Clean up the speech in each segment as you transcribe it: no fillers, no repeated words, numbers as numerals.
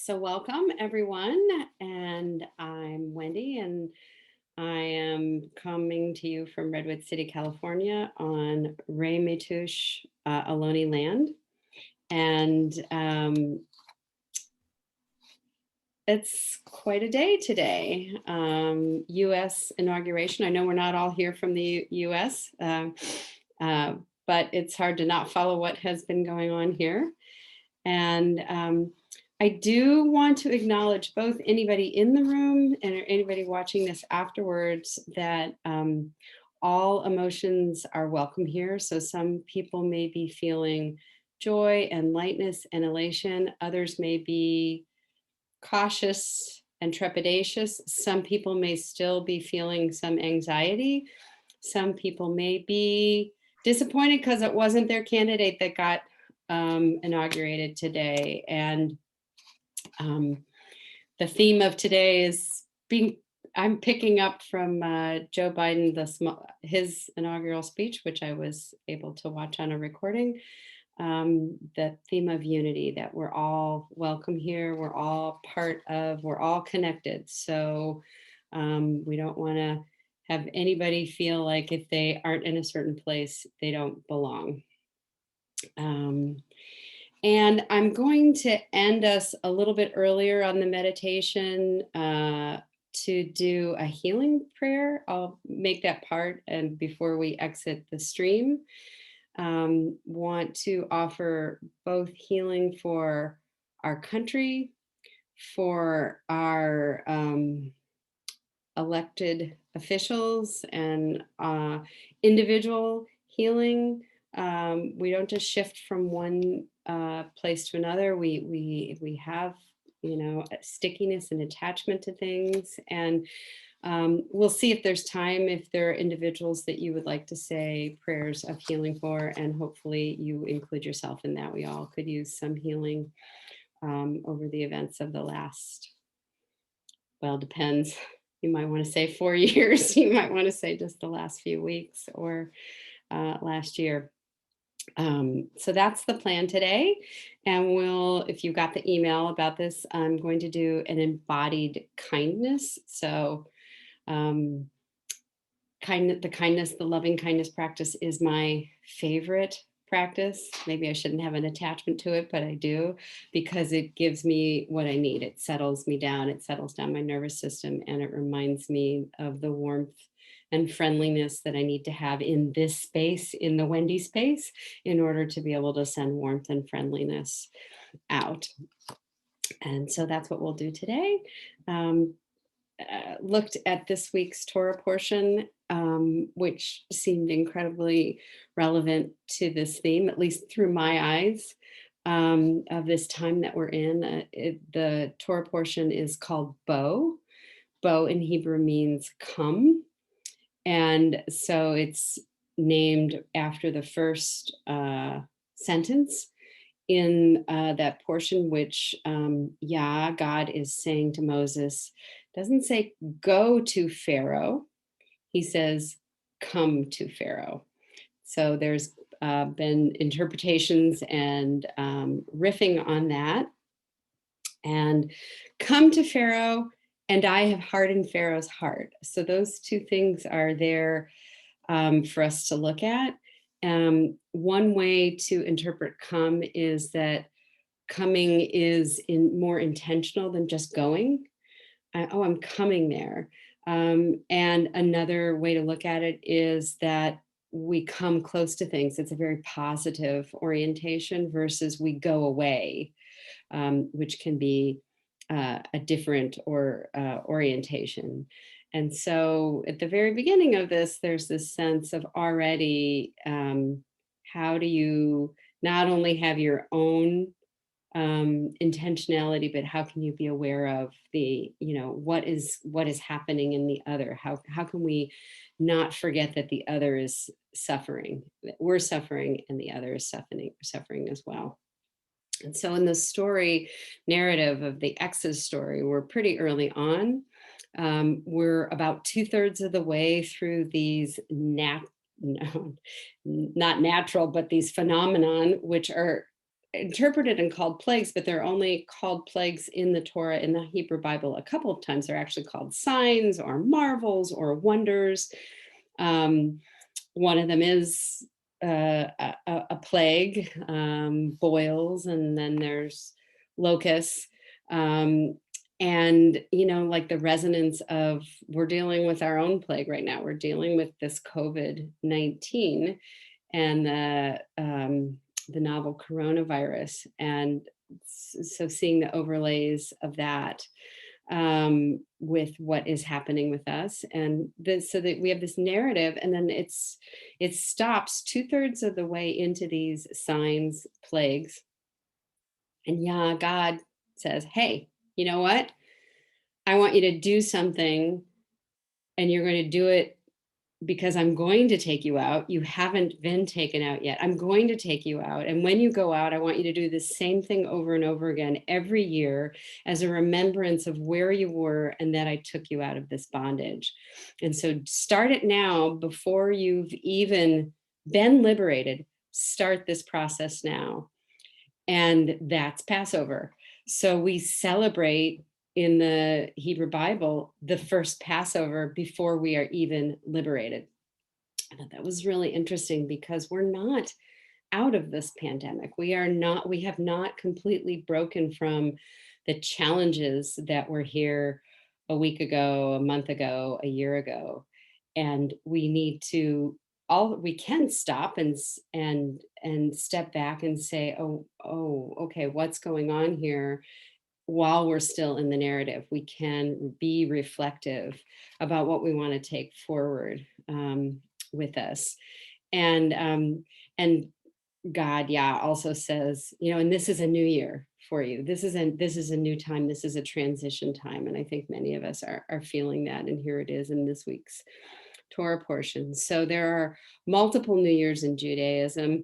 So welcome everyone, and I'm Wendy, and I am coming to you from Redwood City, California on Ray Metush Ohlone land. And it's quite a day today. US inauguration. I know we're not all here from the US, but it's hard to not follow what has been going on here. And I do want to acknowledge both anybody in the room and anybody watching this afterwards that all emotions are welcome here. So some people may be feeling joy and lightness and elation. Others may be cautious and trepidatious. Some people may still be feeling some anxiety. Some people may be disappointed because it wasn't their candidate that got inaugurated today. And the theme of today is I'm picking up from Joe Biden, his inaugural speech, which I was able to watch on a recording. The theme of unity, that we're all welcome here, we're all we're all connected. So we don't want to have anybody feel like if they aren't in a certain place, they don't belong. And I'm going to end us a little bit earlier on the meditation to do a healing prayer. I'll make that part, and before we exit the stream, want to offer both healing for our country, for our elected officials, and individual healing. We don't just shift from one place to another. We have, stickiness and attachment to things, and we'll see if there's time, if there are individuals that you would like to say prayers of healing for, and hopefully you include yourself in that. We all could use some healing over the events of the last, well, depends. You might want to say 4 years. You might want to say just the last few weeks or last year. So that's the plan today. And if you got the email about this, I'm going to do an embodied kindness. So the loving kindness practice is my favorite practice. Maybe I shouldn't have an attachment to it, but I do, because it gives me what I need. It settles me down. It settles down my nervous system, and it reminds me of the warmth and friendliness that I need to have in this space, in the Wendie space, in order to be able to send warmth and friendliness out. And so that's what we'll do today. Looked at this week's Torah portion, which seemed incredibly relevant to this theme, at least through my eyes, of this time that we're in. The Torah portion is called Bo. Bo in Hebrew means come. And so it's named after the first sentence in that portion, which Yah, God, is saying to Moses. Doesn't say go to Pharaoh. He says come to Pharaoh. So there's been interpretations and riffing on that. And come to Pharaoh, and I have hardened Pharaoh's heart. So those two things are there for us to look at. One way to interpret come is that coming is more intentional than just going. I'm coming there. And another way to look at it is that we come close to things. It's a very positive orientation versus we go away, which can be a different orientation. And so at the very beginning of this, there's this sense of already, how do you not only have your own intentionality, but how can you be aware of the, what is happening in the other? How can we not forget that the other is suffering, that we're suffering, and the other is suffering as well. And so in the story narrative of the Exodus story, we're pretty early on. We're about 2/3 of the way through these not natural, but these phenomenon, which are interpreted and called plagues, but they're only called plagues in the Torah, in the Hebrew Bible, a couple of times. They're actually called signs or marvels or wonders. One of them is a plague, boils, and then there's locusts. And, like the resonance of, we're dealing with our own plague right now. We're dealing with this COVID-19 and the novel coronavirus. And so seeing the overlays of that with what is happening with us, and so that we have this narrative, and then it stops 2/3 of the way into these signs, plagues, and God says, hey, you know what? I want you to do something, and you're going to do it because I'm going to take you out. You haven't been taken out yet. I'm going to take you out. And when you go out, I want you to do the same thing over and over again every year as a remembrance of where you were and that I took you out of this bondage. And so start it now before you've even been liberated. Start this process now. And that's Passover. So we celebrate in the Hebrew Bible the first Passover before we are even liberated. I thought that was really interesting because we're not out of this pandemic. We have not completely broken from the challenges that were here a week ago, a month ago, a year ago. And we need to we can stop and step back and say, oh, okay, what's going on here? While we're still in the narrative, we can be reflective about what we want to take forward with us. And God, also says, and this is a new year for you. This is a new time. This is a transition time. And I think many of us are feeling that. And here it is in this week's Torah portion. So there are multiple New Years in Judaism.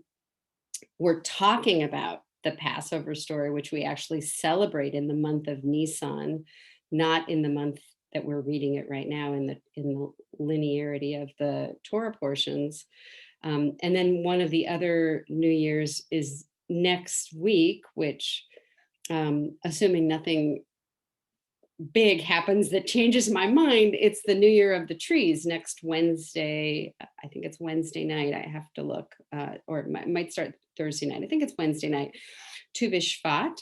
We're talking about the Passover story, which we actually celebrate in the month of Nisan, not in the month that we're reading it right now in the linearity of the Torah portions. And then one of the other New Year's is next week, which, assuming nothing big happens that changes my mind, it's the New Year of the Trees next Wednesday. I think it's Wednesday night. I have to look, or it might start Thursday night. I think it's Wednesday night, Tu B'Shvat.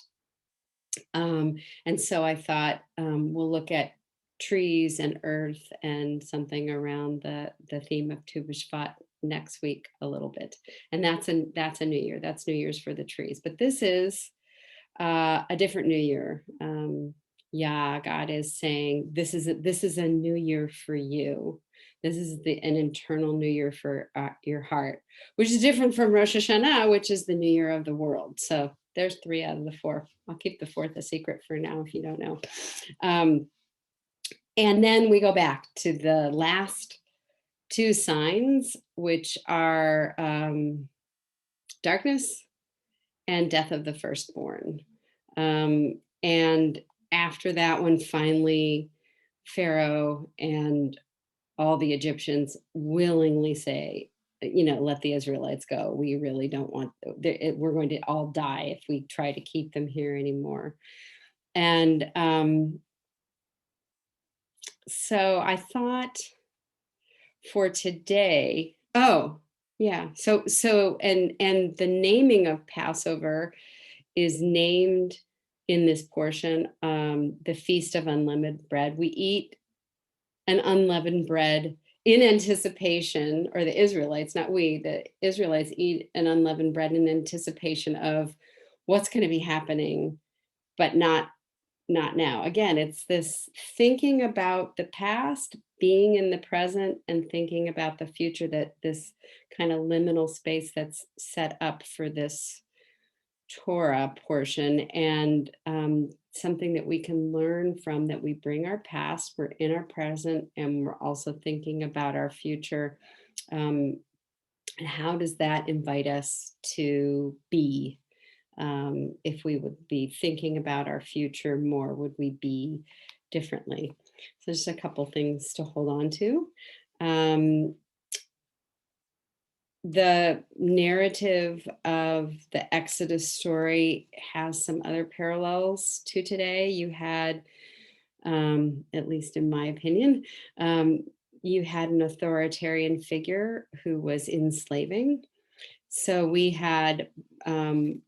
And so I thought we'll look at trees and earth and something around the theme of Tu B'Shvat next week a little bit. And that's a new year. That's New Year's for the trees. But this is a different new year. God is saying, this is a new year for you. This is an internal new year for your heart, which is different from Rosh Hashanah, which is the new year of the world. So there's 3 out of the 4. I'll keep the 4th a secret for now if you don't know. And then we go back to the last 2 signs, which are darkness and death of the firstborn. And after that one, finally, Pharaoh and all the Egyptians willingly say, let the Israelites go. We really don't want, we're going to all die if we try to keep them here anymore. And so I thought for today, so and the naming of Passover is named in this portion, the Feast of Unleavened Bread. We eat an unleavened bread in anticipation, or the Israelites, not we, the Israelites eat an unleavened bread in anticipation of what's going to be happening, but not now. Again, it's this thinking about the past, being in the present, and thinking about the future, that this kind of liminal space that's set up for this Torah portion, and something that we can learn from, that we bring our past, we're in our present, and we're also thinking about our future. And how does that invite us to be? If we would be thinking about our future more, would we be differently? So just a couple things to hold on to. the narrative of the Exodus story has some other parallels to today. You had, at least in my opinion, um, you had an authoritarian figure who was enslaving. So we had an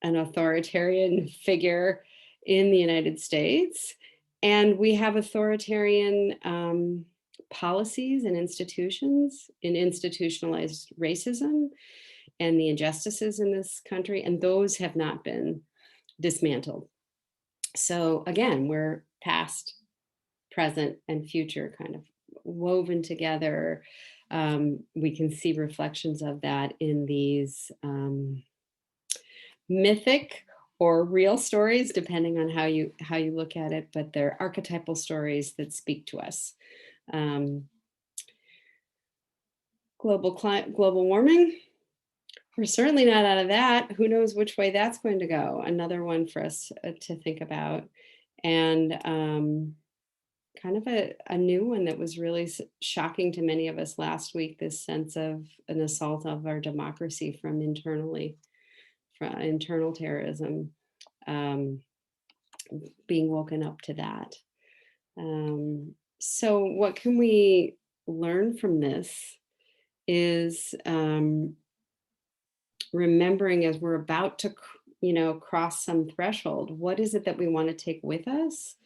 authoritarian figure in the United States, and we have authoritarian policies and institutions in institutionalized racism and the injustices in this country, and those have not been dismantled. So again, we're past, present, and future kind of woven together. We can see reflections of that in these mythic or real stories, depending on how you look at it, but they're archetypal stories that speak to us. Um, global warming, we're certainly not out of that. Who knows which way that's going to go? Another one for us to think about. And kind of a new one that was really shocking to many of us last week, this sense of an assault of our democracy from internally, from internal terrorism, um, being woken up to that. So what can we learn from this is remembering as we're about to, cross some threshold, what is it that we want to take with us?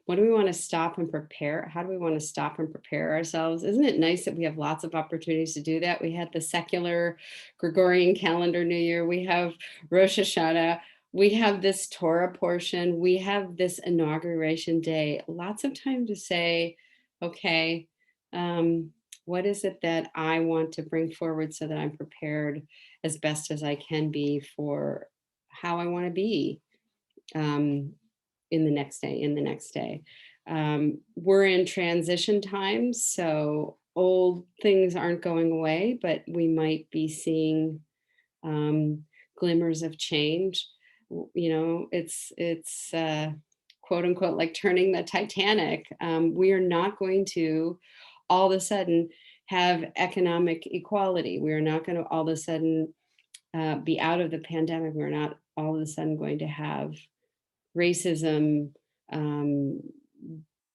What do we want to stop and prepare? How do we want to stop and prepare ourselves? Isn't it nice that we have lots of opportunities to do that? We had the secular Gregorian calendar New Year. We have Rosh Hashanah. We have this Torah portion. We have this inauguration day. Lots of time to say, okay, what is it that I want to bring forward so that I'm prepared as best as I can be for how I want to be in the next day. We're in transition times, so old things aren't going away, but we might be seeing glimmers of change. It's quote unquote like turning the Titanic. We are not going to all of a sudden have economic equality. We are not going to all of a sudden be out of the pandemic. We're not all of a sudden going to have racism, um,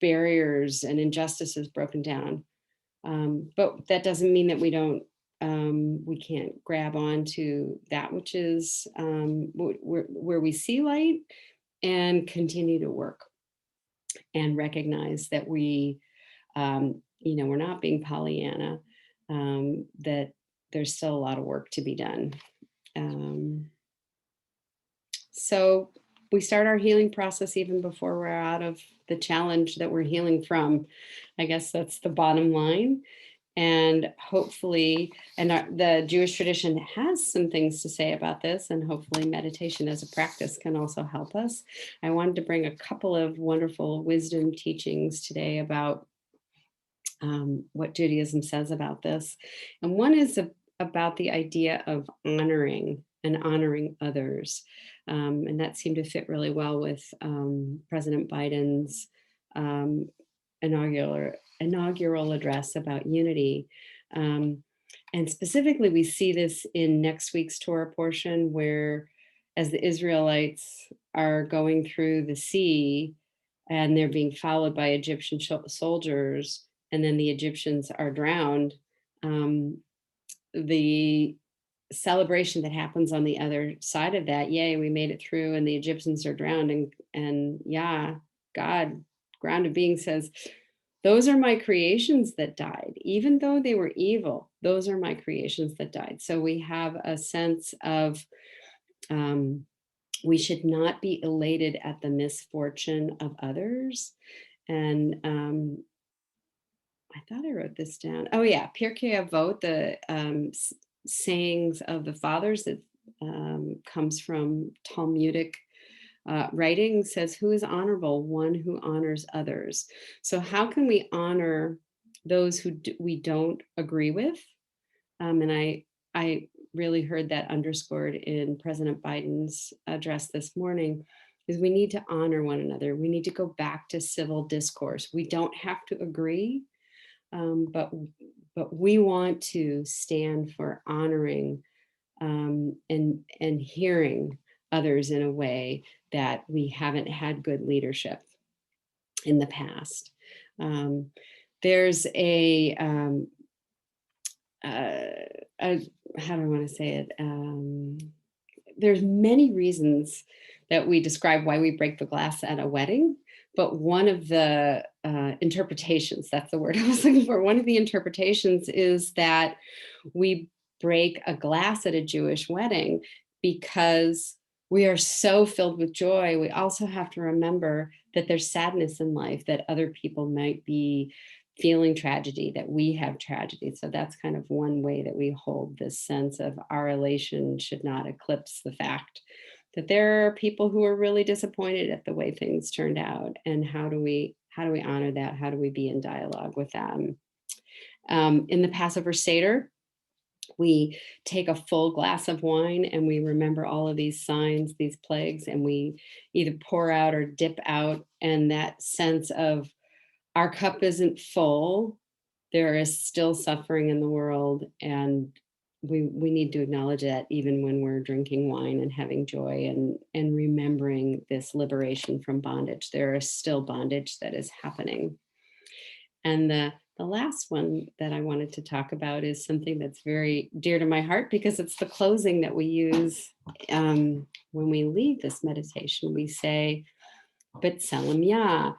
barriers, and injustices broken down. But that doesn't mean that we can't grab on to that which is where we see light and continue to work and recognize that we're not being Pollyanna, that there's still a lot of work to be done. So we start our healing process even before we're out of the challenge that we're healing from. I guess that's the bottom line. And hopefully, the Jewish tradition has some things to say about this, and hopefully meditation as a practice can also help us. I wanted to bring a couple of wonderful wisdom teachings today about what Judaism says about this. And one is about the idea of honoring and honoring others. And that seemed to fit really well with President Biden's inaugural address about unity. And specifically, we see this in next week's Torah portion, where as the Israelites are going through the sea and they're being followed by Egyptian soldiers, and then the Egyptians are drowned, the celebration that happens on the other side of that, yay, we made it through and the Egyptians are drowned, and yeah, God, grounded being, says, those are my creations that died. Even though they were evil, those are my creations that died. So we have a sense of we should not be elated at the misfortune of others. And I thought I wrote this down. Oh yeah, Pirkei Avot, the sayings of the fathers that comes from Talmudic writing, says, who is honorable? One who honors others. So how can we honor those who we don't agree with? And I really heard that underscored in President Biden's address this morning, is we need to honor one another. We need to go back to civil discourse. We don't have to agree. but we want to stand for honoring and hearing others in a way that we haven't had good leadership in the past. There's how do I want to say it? There's many reasons that we describe why we break the glass at a wedding, but one of the interpretations, that's the word I was looking for, one of the interpretations is that we break a glass at a Jewish wedding because we are so filled with joy. We also have to remember that there's sadness in life, that other people might be feeling tragedy, that we have tragedy. So that's kind of one way that we hold this sense of our elation should not eclipse the fact that there are people who are really disappointed at the way things turned out. And how do we honor that? How do we be in dialogue with them? In the Passover Seder, we take a full glass of wine and we remember all of these signs, these plagues, and we either pour out or dip out. And that sense of our cup isn't full, there is still suffering in the world, and we need to acknowledge that even when we're drinking wine and having joy and remembering this liberation from bondage, there is still bondage that is happening. And the last one that I wanted to talk about is something that's very dear to my heart, because it's the closing that we use when we leave this meditation. We say, "But Tzelem Yah,"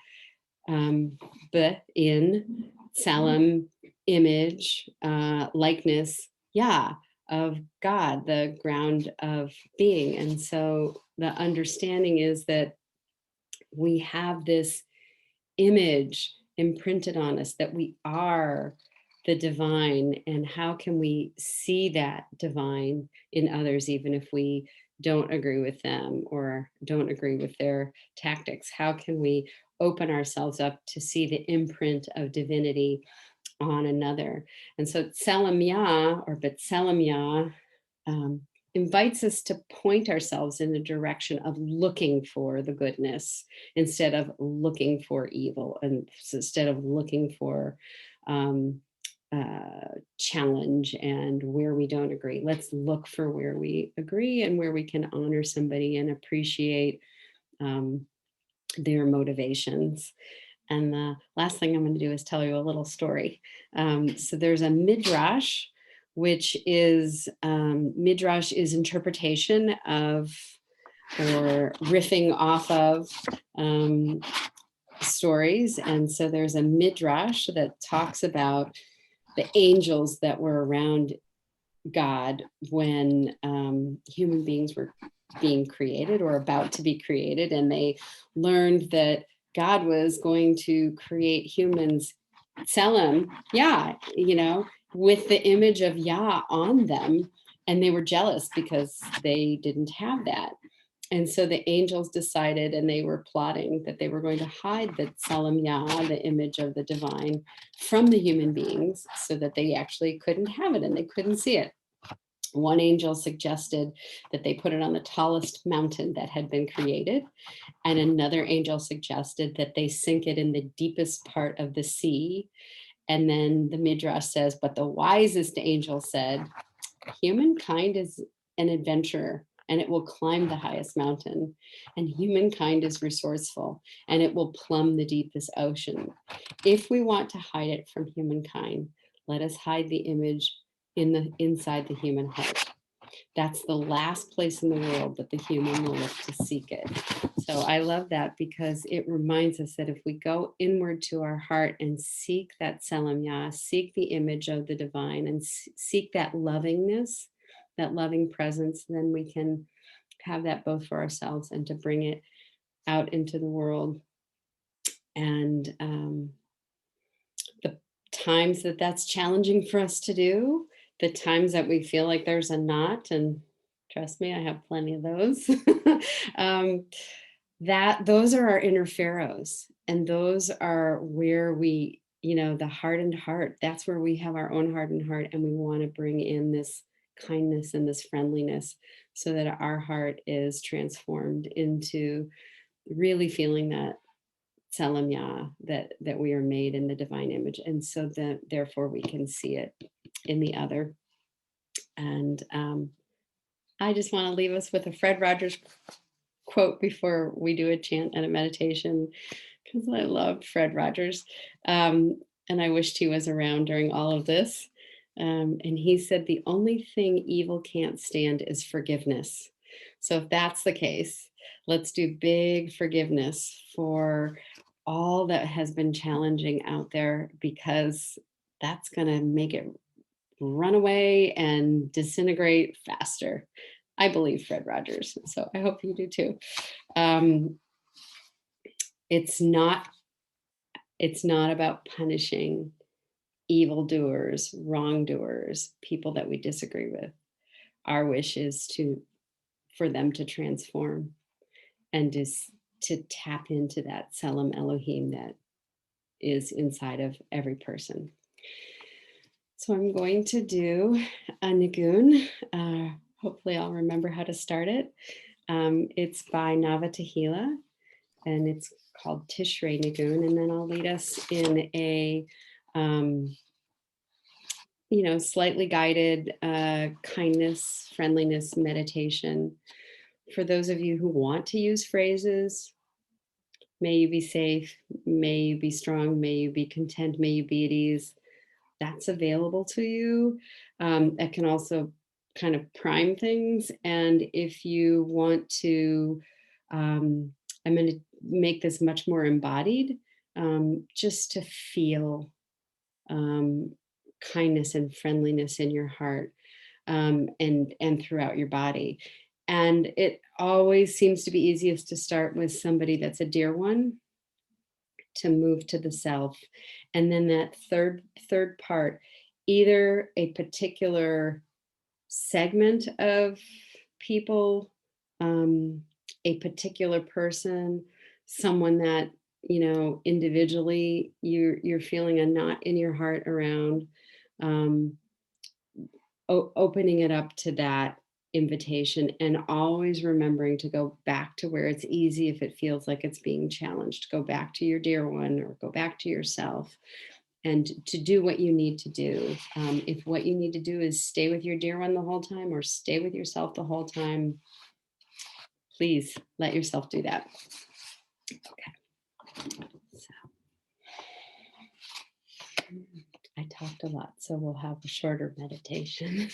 but in Tzelem, image, likeness, Yah, of God, the ground of being. And so the understanding is that we have this image imprinted on us, that we are the divine. And how can we see that divine in others, even if we don't agree with them or don't agree with their tactics? How can we open ourselves up to see the imprint of divinity on another? And so Tzelem Yah, or B'Tselem Yah, invites us to point ourselves in the direction of looking for the goodness instead of looking for evil, and instead of looking for challenge and where we don't agree. Let's look for where we agree and where we can honor somebody and appreciate their motivations. And the last thing I'm going to do is tell you a little story. So there's a midrash, which is midrash is interpretation of or riffing off of stories. And so there's a midrash that talks about the angels that were around God when human beings were being created or about to be created, and they learned that God was going to create humans, Tzelem Yah, with the image of Yah on them, and they were jealous because they didn't have that. And so the angels decided, and they were plotting, that they were going to hide the Tzelem Yah, the image of the divine, from the human beings so that they actually couldn't have it and they couldn't see it. One angel suggested that they put it on the tallest mountain that had been created. And another angel suggested that they sink it in the deepest part of the sea. And then the Midrash says, but the wisest angel said, humankind is an adventurer and it will climb the highest mountain. And humankind is resourceful and it will plumb the deepest ocean. If we want to hide it from humankind, let us hide the image inside the human heart. That's the last place in the world that the human will look to seek it. So I love that because it reminds us that if we go inward to our heart and seek that Tzelem Yah, seek the image of the divine, and seek that lovingness, that loving presence, then we can have that both for ourselves and to bring it out into the world. And the times that that's challenging for us to do, the times that we feel like there's a knot, and trust me, I have plenty of those, that those are our inner pharaohs. And those are where we, the hardened heart, that's where we have our own hardened heart. And we want to bring in this kindness and this friendliness so that our heart is transformed into really feeling that Tzelem Yah, that we are made in the divine image, and so that therefore we can see it in the other. And I just want to leave us with a Fred Rogers quote before we do a chant and a meditation, because I loved Fred Rogers. And I wished he was around during all of this. And he said, the only thing evil can't stand is forgiveness. So if that's the case, let's do big forgiveness for all that has been challenging out there, because that's going to make it run away and disintegrate faster. I believe Fred Rogers, so I hope you do too. It's not about punishing evildoers, wrongdoers, people that we disagree with. Our wish is for them to transform and to tap into that Tzelem Elohim that is inside of every person. So I'm going to do a Niggun. Hopefully I'll remember how to start it. It's by Nava Tehilah, and it's called Tishrei Niggun. And then I'll lead us in a slightly guided kindness, friendliness meditation. For those of you who want to use phrases, may you be safe, may you be strong, may you be content, may you be at ease, that's available to you. It can also kind of prime things. And if you want to, I'm going to make this much more embodied, just to feel kindness and friendliness in your heart, and throughout your body. And it always seems to be easiest to start with somebody that's a dear one, to move to the self. And then that third part, either a particular segment of people, a particular person, someone that individually you're feeling a knot in your heart around, opening it up to that invitation, and always remembering to go back to where it's easy. If it feels like it's being challenged, go back to your dear one, or go back to yourself, and to do what you need to do. If what you need to do is stay with your dear one the whole time, or stay with yourself the whole time, please let yourself do that. Okay. So I talked a lot, so we'll have a shorter meditation.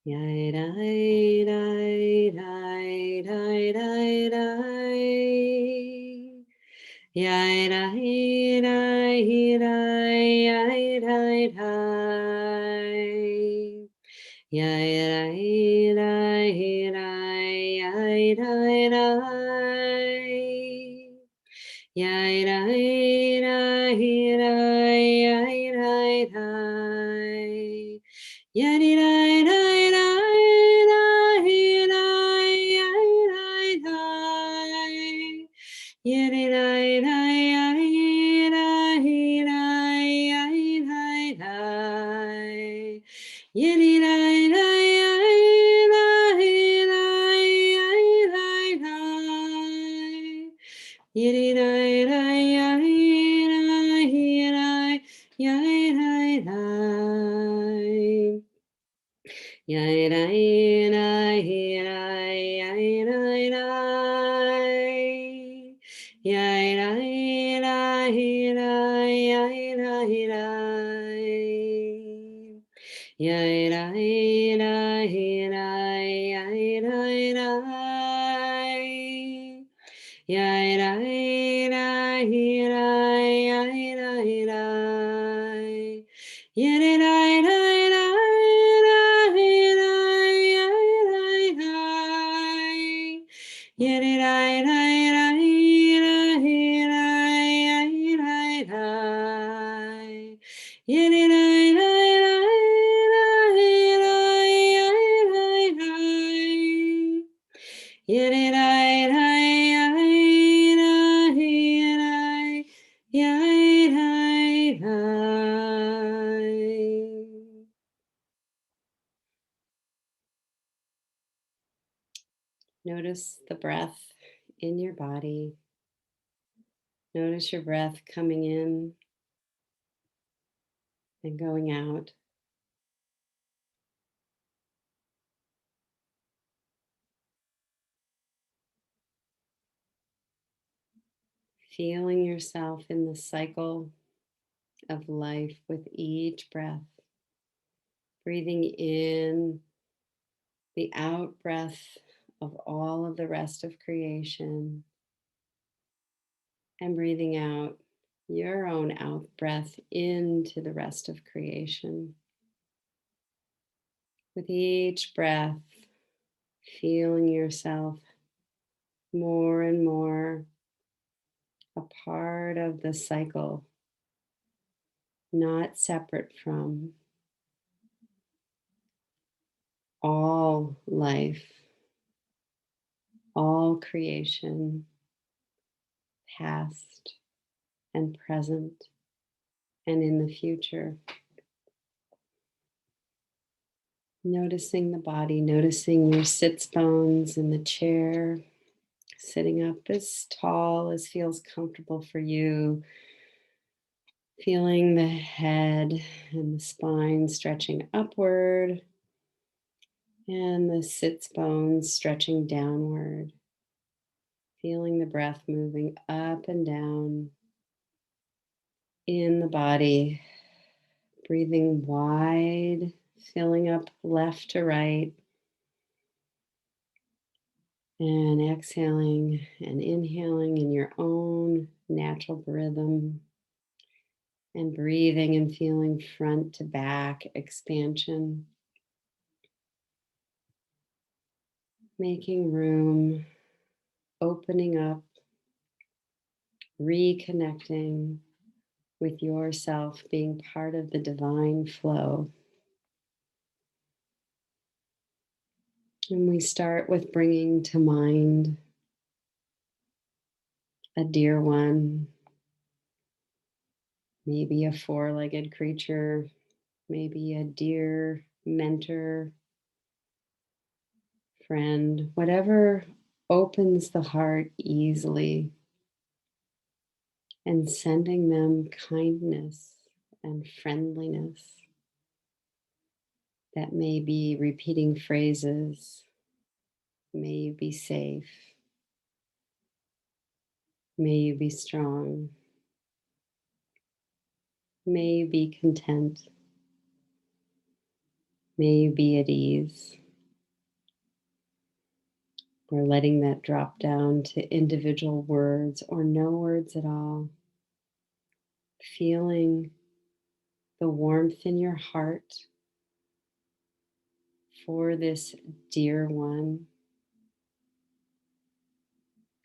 Yai dai dai dai dai dai dai. Yai dai dai dai yai dai dai. Yai dai dai dai yai dai dai. Yai dai dai dai yai dai dai. Yai dai dai. Notice the breath in your body. Notice your breath coming in and going out. Feeling yourself in the cycle of life with each breath. Breathing in the out breath of all of the rest of creation, and breathing out your own out breath into the rest of creation. With each breath, feeling yourself more and more a part of the cycle, not separate from all life, all creation, past and present, and in the future. Noticing the body, noticing your sits bones in the chair, sitting up as tall as feels comfortable for you, feeling the head and the spine stretching upward and the sits bones stretching downward, feeling the breath moving up and down in the body, breathing wide, filling up left to right, and exhaling and inhaling in your own natural rhythm, and breathing and feeling front to back expansion, making room, opening up, reconnecting with yourself, being part of the divine flow. And we start with bringing to mind a dear one, maybe a four-legged creature, maybe a dear mentor, friend, whatever opens the heart easily, and sending them kindness and friendliness. That may be repeating phrases. May you be safe. May you be strong. May you be content. May you be at ease. Or letting that drop down to individual words or no words at all. Feeling the warmth in your heart for this dear one.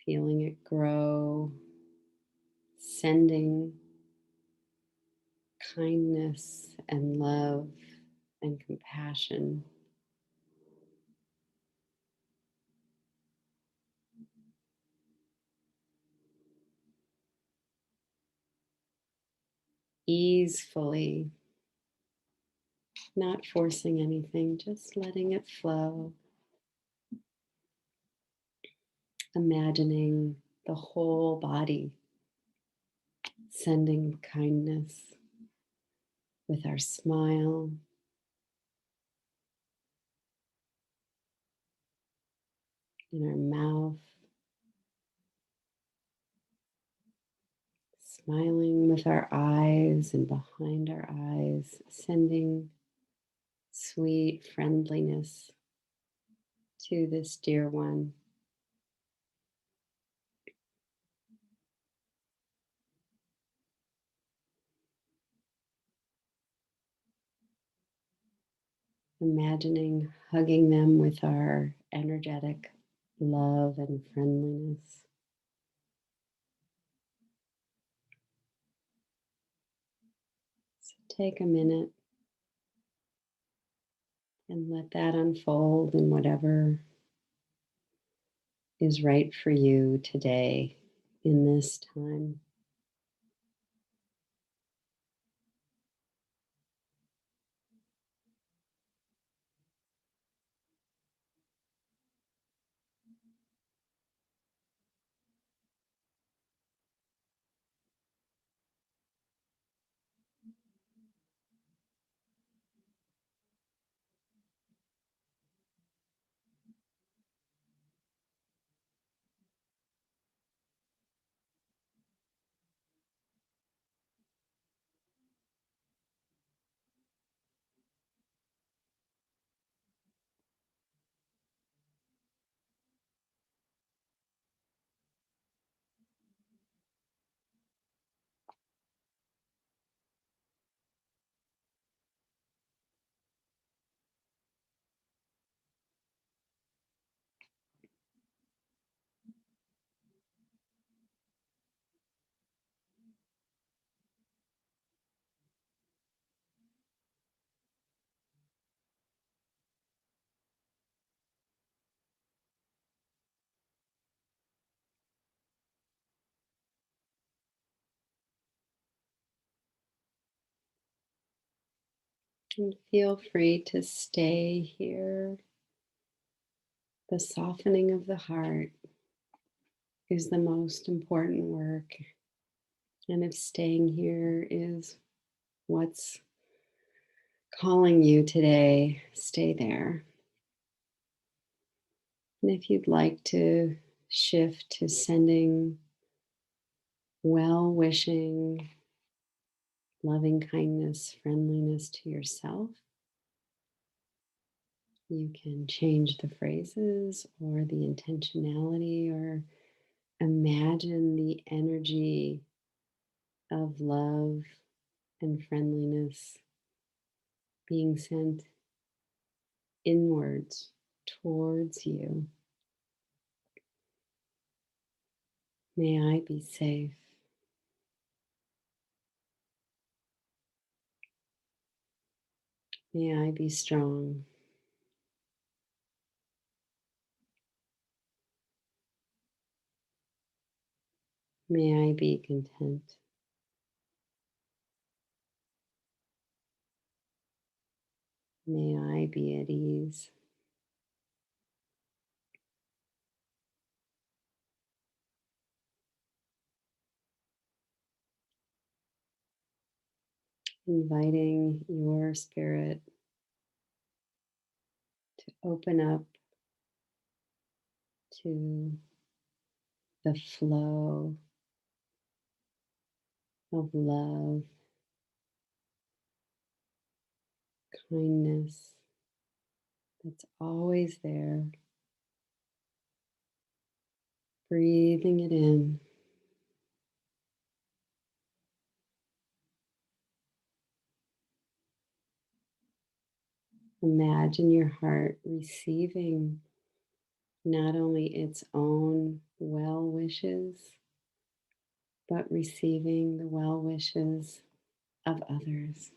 Feeling it grow, sending kindness and love and compassion. Easefully, not forcing anything, just letting it flow. Imagining the whole body sending kindness with our smile, in our mouth, smiling with our eyes and behind our eyes, sending sweet friendliness to this dear one. Imagining hugging them with our energetic love and friendliness. So take a minute and let that unfold in whatever is right for you today in this time. And feel free to stay here. The softening of the heart is the most important work. And if staying here is what's calling you today, stay there. And if you'd like to shift to sending well wishing, loving kindness, friendliness to yourself, you can change the phrases or the intentionality or imagine the energy of love and friendliness being sent inwards towards you. May I be safe. May I be strong. May I be content. May I be at ease. Inviting your spirit to open up to the flow of love, kindness that's always there. Breathing it in. Imagine your heart receiving not only its own well wishes, but receiving the well wishes of others.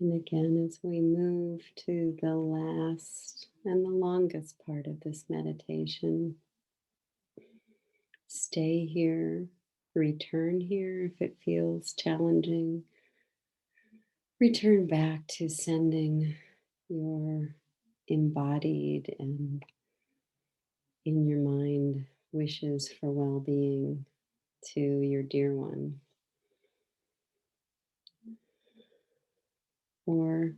And again, as we move to the last and the longest part of this meditation, stay here, return here if it feels challenging. Return back to sending your embodied and in your mind wishes for well being to your dear one. Or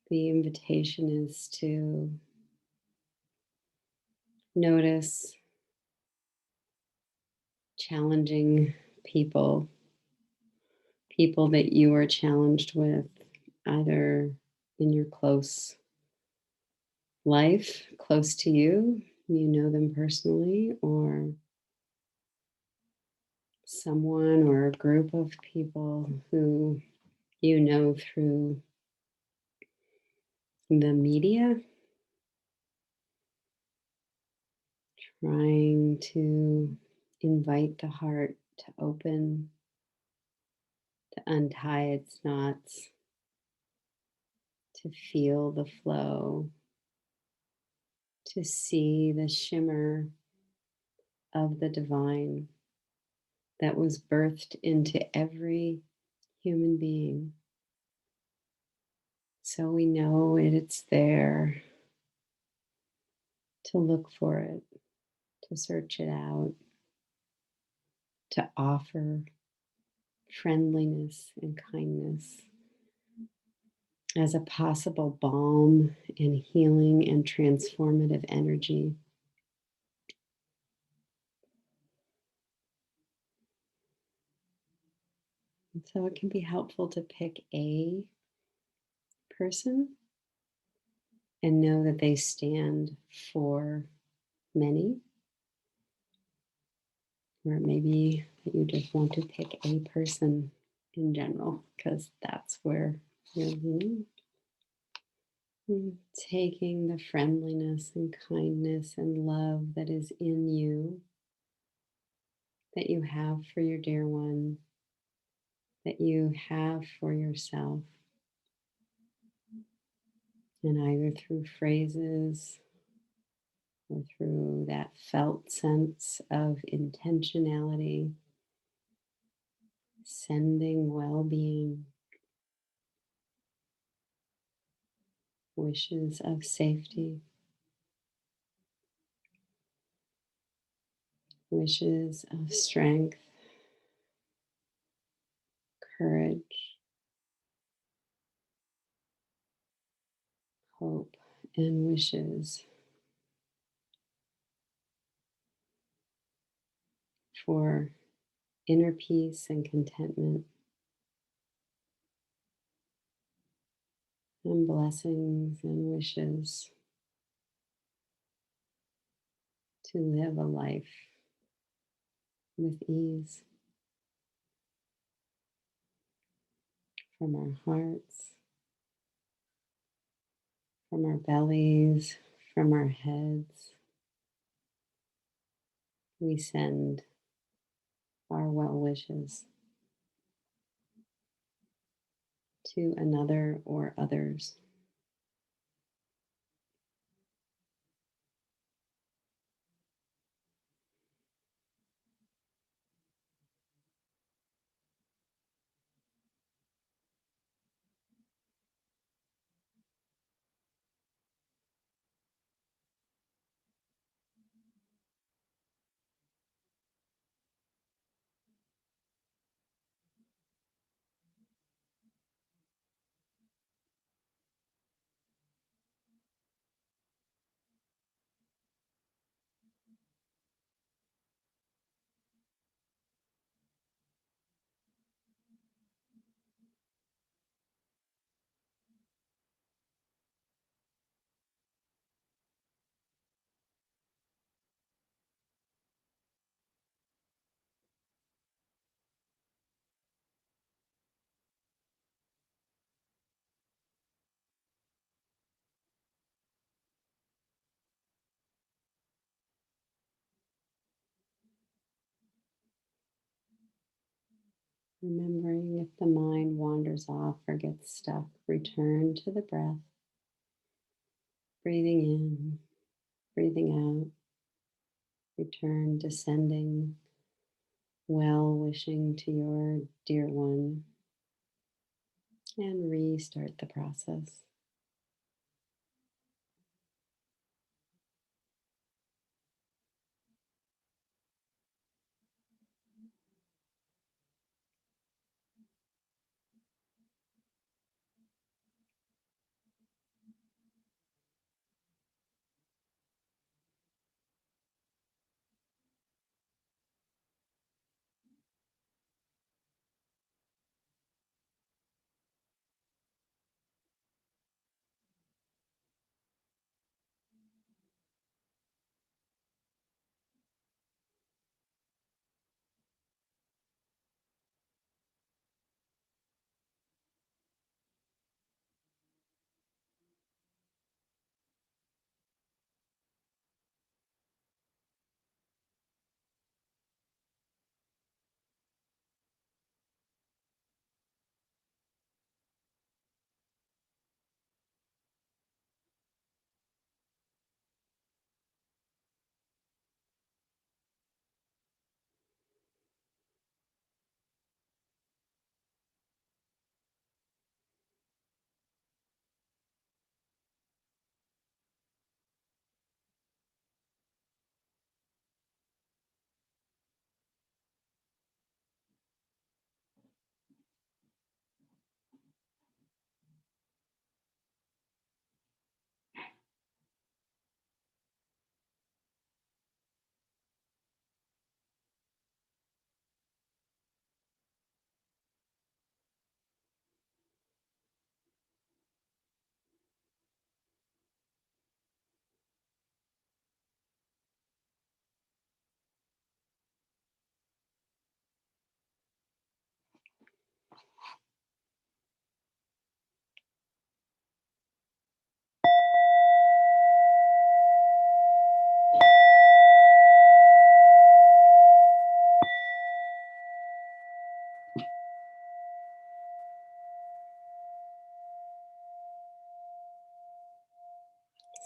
the invitation is to notice challenging people, people that you are challenged with, either in your close life, close to you, you know them personally, or someone or a group of people who you know through the media, trying to invite the heart to open, to untie its knots, to feel the flow, to see the shimmer of the divine that was birthed into every human being. So we know it's there, to look for it, to search it out, to offer friendliness and kindness as a possible balm and healing and transformative energy. And so it can be helpful to pick a person and know that they stand for many, or maybe that you just want to pick a person in general because that's where you're leaning. Taking the friendliness and kindness and love that is in you, that you have for your dear one, that you have for yourself, and either through phrases or through that felt sense of intentionality, sending well being, wishes of safety, wishes of strength, courage, hope, and wishes for inner peace and contentment, and blessings and wishes to live a life with ease from our hearts, from our bellies, from our heads. We send our well wishes to another or others. Remembering if the mind wanders off or gets stuck, return to the breath, breathing in, breathing out, return, descending, well wishing to your dear one, and restart the process.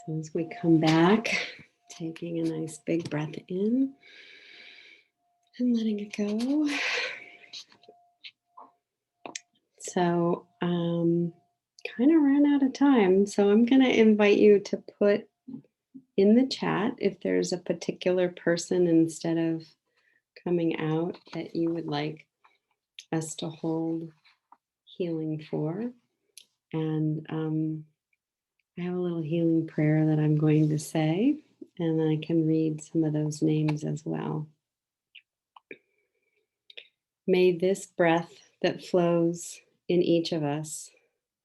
So as we come back, taking a nice big breath in and letting it go. So kind of ran out of time. So I'm going to invite you to put in the chat if there's a particular person instead of coming out that you would like us to hold healing for. And I have a little healing prayer that I'm going to say, and then I can read some of those names as well. May this breath that flows in each of us,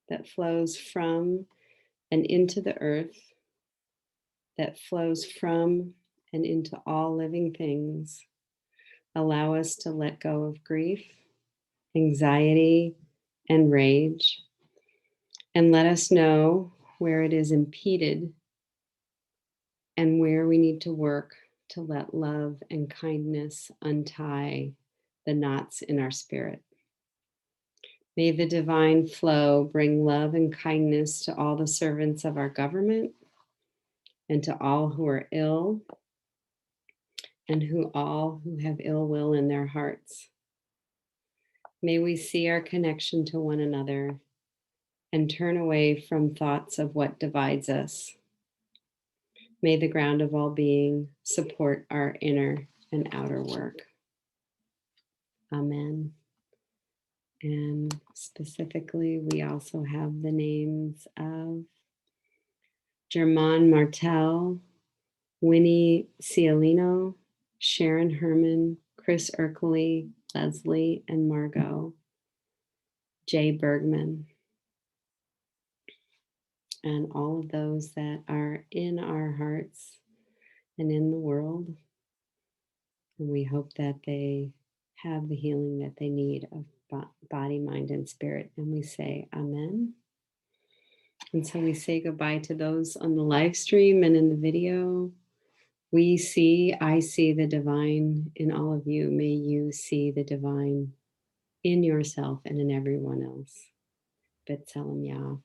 that flows from and into the earth, that flows from and into all living things, allow us to let go of grief, anxiety, and rage, and let us know where it is impeded and where we need to work to let love and kindness untie the knots in our spirit. May the divine flow bring love and kindness to all the servants of our government and to all who are ill and all who have ill will in their hearts. May we see our connection to one another and turn away from thoughts of what divides us. May the ground of all being support our inner and outer work. Amen. And specifically, we also have the names of German Martel, Winnie Cialino, Sharon Herman, Chris Erkley, Leslie and Margot, Jay Bergman, and all of those that are in our hearts and in the world. And we hope that they have the healing that they need of body, mind, and spirit. And we say amen. And so we say goodbye to those on the live stream and in the video. I see the divine in all of you. May you see the divine in yourself and in everyone else. But Tzelem Yah.